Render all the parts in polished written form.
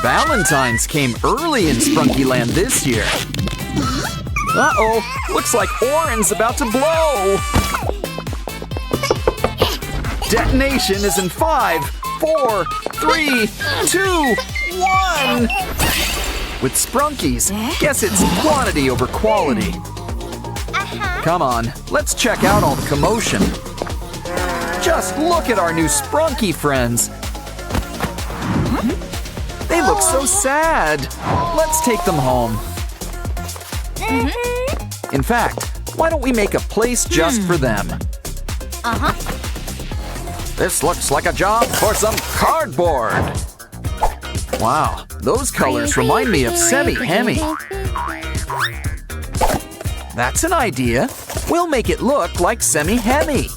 Valentine's came early in Sprunky Land this year. Uh-oh, looks like Orin's about to blow. Detonation is in 5, 4, 3, 2, 1. With Sprunkies, guess it's quantity over quality. Come on, let's check out all the commotion. Just look at our new Sprunky friends. They look so sad. Let's take them home. In fact, why don't we make a place just for them? This looks like a job for some cardboard. Wow, those colors remind me of semi-hemi. That's an idea. We'll make it look like semi-hemi.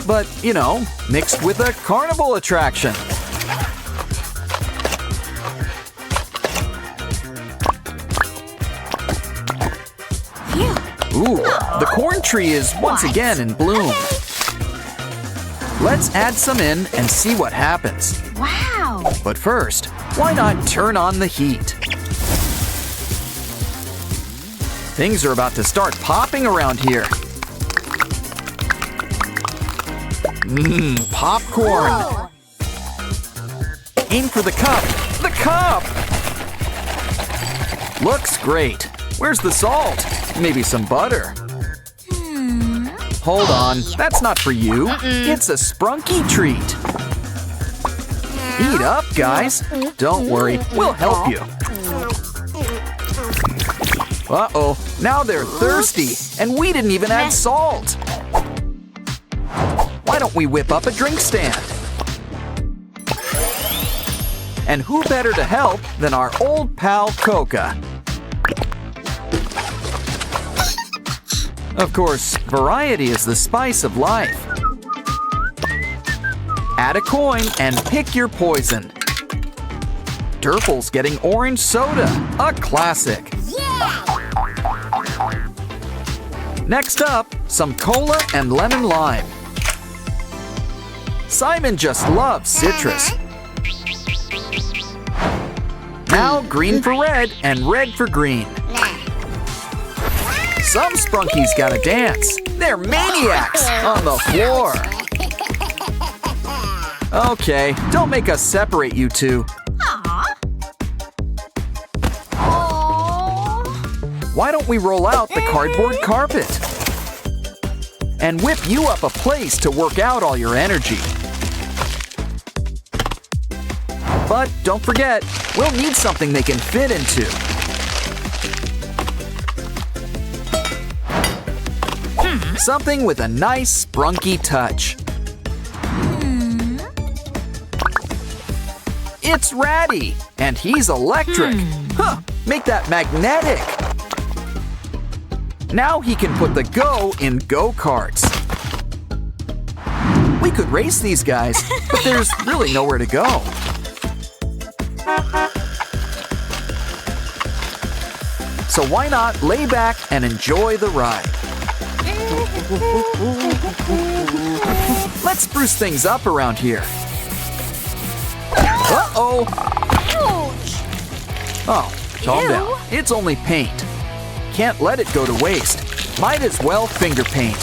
But, you know, mixed with a carnival attraction. Ooh, the corn tree is once again in bloom. Let's add some in and see what happens. Wow! But first, why not turn on the heat? Things are about to start popping around here. Popcorn! Whoa. Aim for the cup! The cup! Looks great. Where's the salt? Maybe some butter. Hold on, that's not for you. It's a Sprunky treat. Eat up, guys. Don't worry, we'll help you. Uh-oh, now they're thirsty, and we didn't even add salt. Why don't we whip up a drink stand? And who better to help than our old pal Coca? Of course, variety is the spice of life. Add a coin and pick your poison. Durple's getting orange soda, a classic. Next up, some cola and lemon lime. Simon just loves citrus. Now green for red and red for green. Some Sprunkies gotta dance. They're maniacs on the floor. Okay, don't make us separate you two. Why don't we roll out the cardboard carpet? And whip you up a place to work out all your energy. But don't forget, we'll need something they can fit into. Something with a nice Sprunky touch. It's Ratty, and he's electric. Huh, make that magnetic. Now he can put the go in go-karts. We could race these guys, but there's really nowhere to go. So why not lay back and enjoy the ride? Let's spruce things up around here. Uh-oh! Oh, calm down. It's only paint. Can't let it go to waste. Might as well finger paint.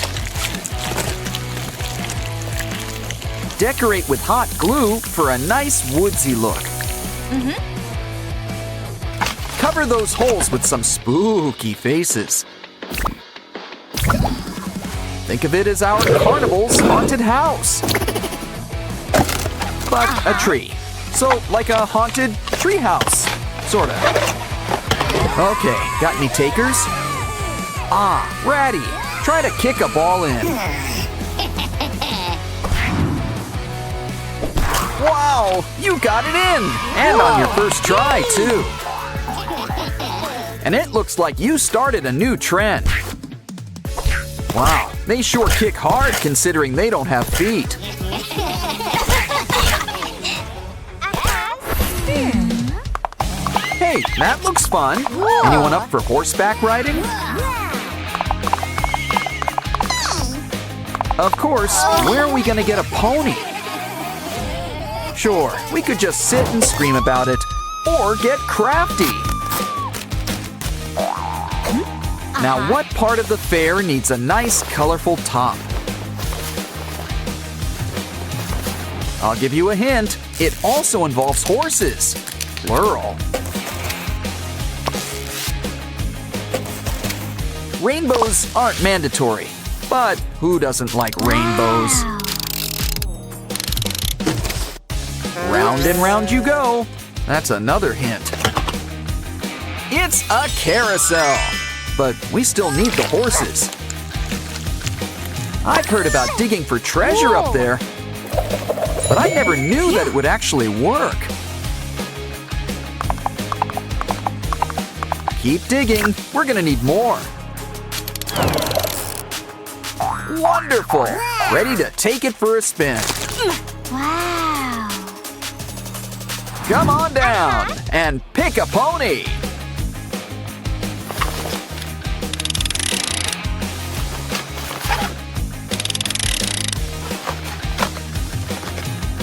Decorate with hot glue for a nice woodsy look. Cover those holes with some spooky faces. Think of it as our carnival's haunted house. But a tree. So like a haunted tree house, sorta. Okay, got any takers? Ah, Ratty, try to kick a ball in. Wow, you got it in! And on your first try, too. And it looks like you started a new trend. Wow, they sure kick hard considering they don't have feet. Hey, that looks fun. Anyone up for horseback riding? Of course, where are we gonna get a pony? Sure, we could just sit and scream about it, or get crafty. Now, what part of the fair needs a nice, colorful top? I'll give you a hint. It also involves horses. Plural. Rainbows aren't mandatory, but who doesn't like rainbows? Round and round you go. That's another hint. It's a carousel, but we still need the horses. I've heard about digging for treasure up there, but I never knew that it would actually work. Keep digging. We're gonna need more. Wonderful! Ready to take it for a spin. Wow! Come on down and pick a pony.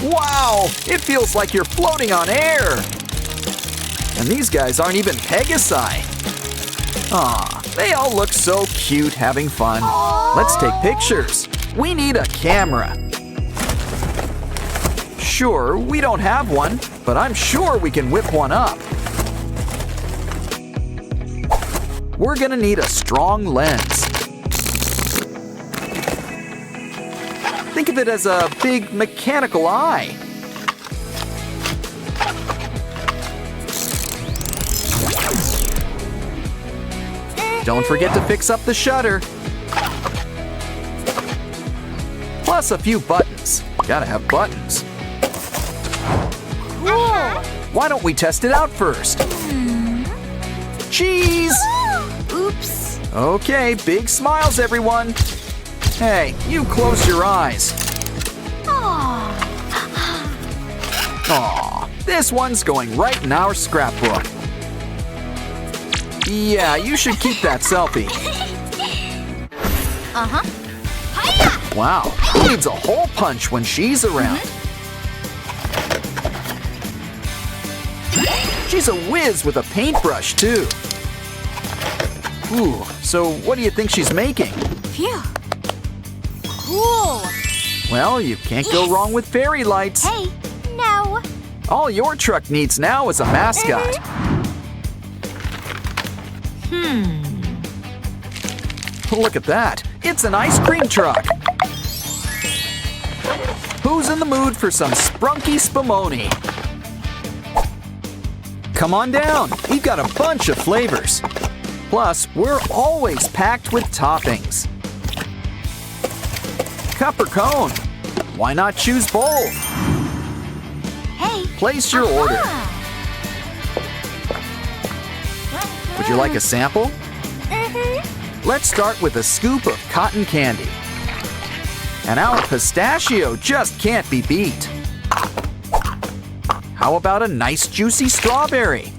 Wow! It feels like you're floating on air. And these guys aren't even Pegasi. Aw, they all look so cute having fun. Let's take pictures. We need a camera. Sure, we don't have one, but I'm sure we can whip one up. We're gonna need a strong lens. Think of it as a big mechanical eye. Don't forget to fix up the shutter. Plus a few buttons. Gotta have buttons. Cool! Why don't we test it out first? Cheese! Oops! Okay, big smiles, everyone. Hey, you close your eyes. Aw, this one's going right in our scrapbook. Yeah, you should keep that selfie. Uh-huh. Wow, who needs a hole punch when she's around? She's a whiz with a paintbrush, too. Ooh, so what do you think she's making? Phew! Cool! Well, you can't go wrong with fairy lights. Hey, no! All your truck needs now is a mascot. Look at that. It's an ice cream truck. Who's in the mood for some Sprunky Spumoni? Come on down. We've got a bunch of flavors. Plus, we're always packed with toppings. Cup or cone? Why not choose both? Hey! Place your order. Would you like a sample? Let's start with a scoop of cotton candy. And our pistachio just can't be beat. How about a nice juicy strawberry?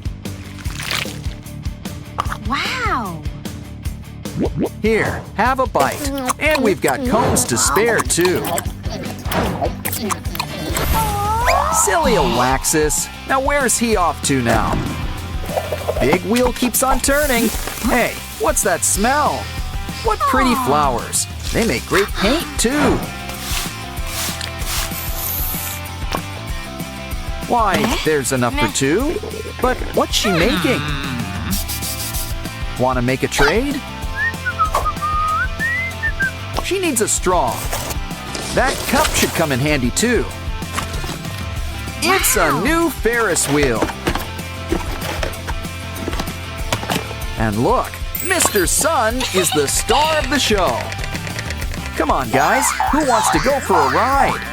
Wow! Here, have a bite. And we've got cones to spare, too. Silly Alexis. Now where's he off to now? Big wheel keeps on turning. Hey, what's that smell? What pretty flowers. They make great paint, too. Why, there's enough for two. But what's she making? Want to make a trade? She needs a straw. That cup should come in handy, too. It's a new Ferris wheel. And look, Mr. Sun is the star of the show. Come on, guys. Who wants to go for a ride?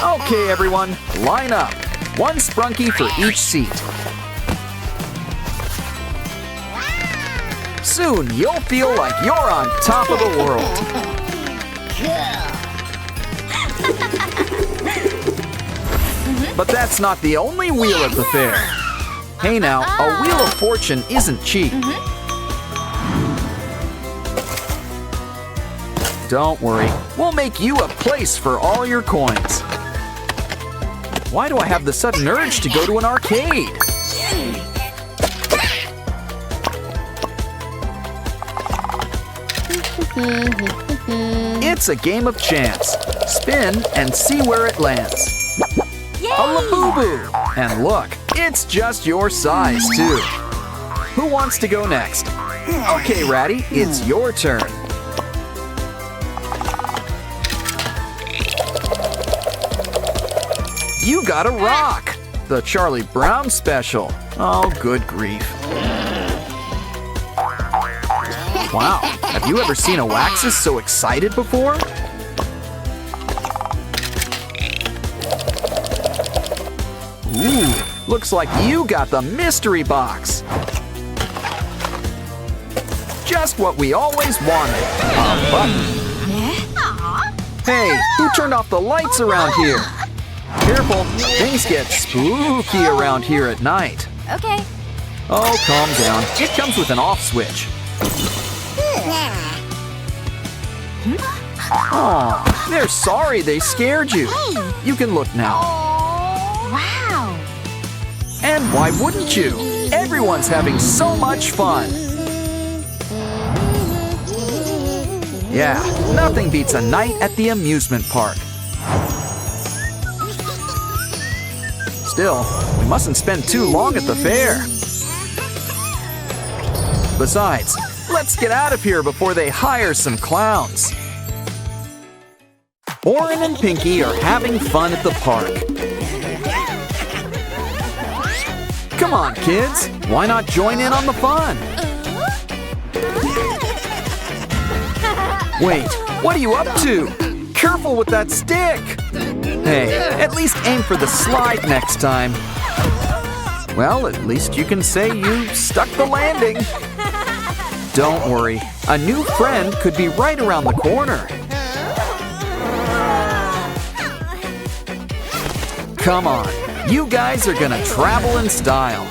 Okay, everyone, line up. One Sprunky for each seat. Soon, you'll feel like you're on top of the world. But that's not the only wheel at the fair. Hey now, a wheel of fortune isn't cheap. Don't worry, we'll make you a place for all your coins. Why do I have the sudden urge to go to an arcade? It's a game of chance. Spin and see where it lands. Yay! A Labubu! And look, it's just your size, too. Who wants to go next? Okay, Ratty, it's your turn. You got a rock! The Charlie Brown special. Oh, good grief. Wow, have you ever seen a Waxus so excited before? Ooh, looks like you got the mystery box. Just what we always wanted. A button. Hey, who turned off the lights around here? Careful, things get spooky around here at night. Okay. Oh, calm down. It comes with an off switch. Aw, they're sorry they scared you. You can look now. Wow. And why wouldn't you? Everyone's having so much fun. Yeah, nothing beats a night at the amusement park. Still, we mustn't spend too long at the fair. Besides, let's get out of here before they hire some clowns. Oren and Pinky are having fun at the park. Come on, kids. Why not join in on the fun? Wait, what are you up to? Careful with that stick! Hey, at least aim for the slide next time. Well, at least you can say you stuck the landing. Don't worry, a new friend could be right around the corner. Come on, you guys are gonna travel in style.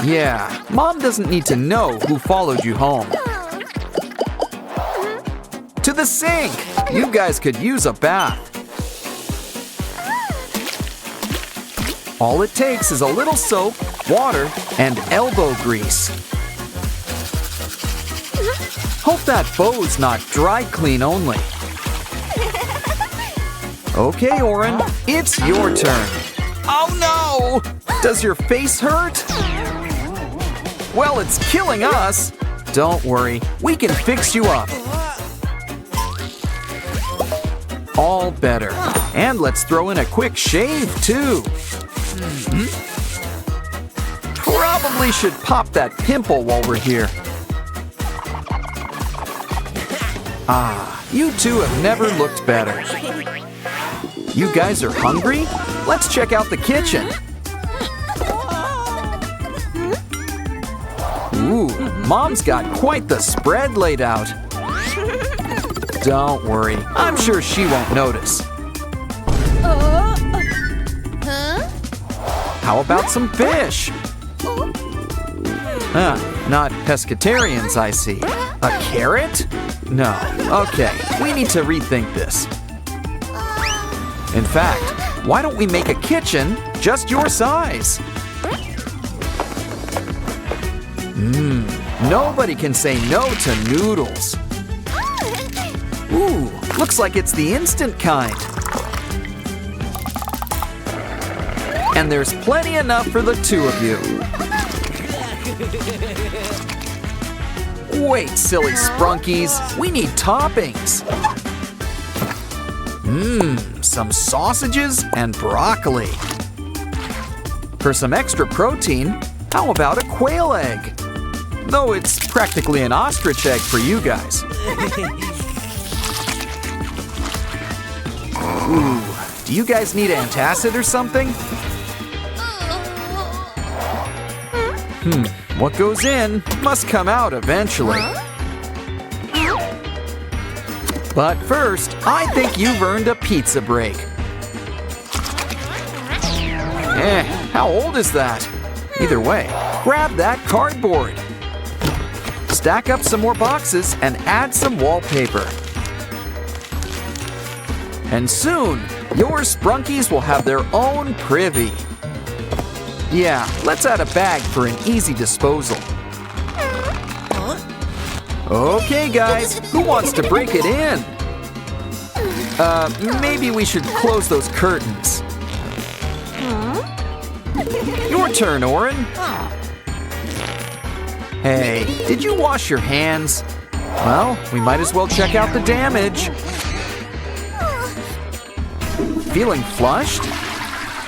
Yeah, Mom doesn't need to know who followed you home. To the sink! You guys could use a bath. All it takes is a little soap, water, and elbow grease. Hope that bow's not dry clean only. Okay, Oren, it's your turn. Oh no! Does your face hurt? Well, it's killing us. Don't worry, we can fix you up. All better. And let's throw in a quick shave, too. Probably should pop that pimple while we're here. Ah, you two have never looked better. You guys are hungry? Let's check out the kitchen. Ooh, Mom's got quite the spread laid out. Don't worry, I'm sure she won't notice. How about some fish? Not pescatarians, I see. A carrot? No. Okay, we need to rethink this. In fact, why don't we make a kitchen just your size? Nobody can say no to noodles. Ooh, looks like it's the instant kind. And there's plenty enough for the two of you. Wait, silly Sprunkies, we need toppings. Some sausages and broccoli. For some extra protein, how about a quail egg? Though it's practically an ostrich egg for you guys. Ooh, do you guys need antacid or something? What goes in must come out eventually. But first, I think you've earned a pizza break. How old is that? Either way, grab that cardboard. Stack up some more boxes and add some wallpaper. And soon, your Sprunkies will have their own privy. Yeah, let's add a bag for an easy disposal. Okay, guys, who wants to break it in? Maybe we should close those curtains. Your turn, Oren. Hey, did you wash your hands? Well, we might as well check out the damage. Feeling flushed?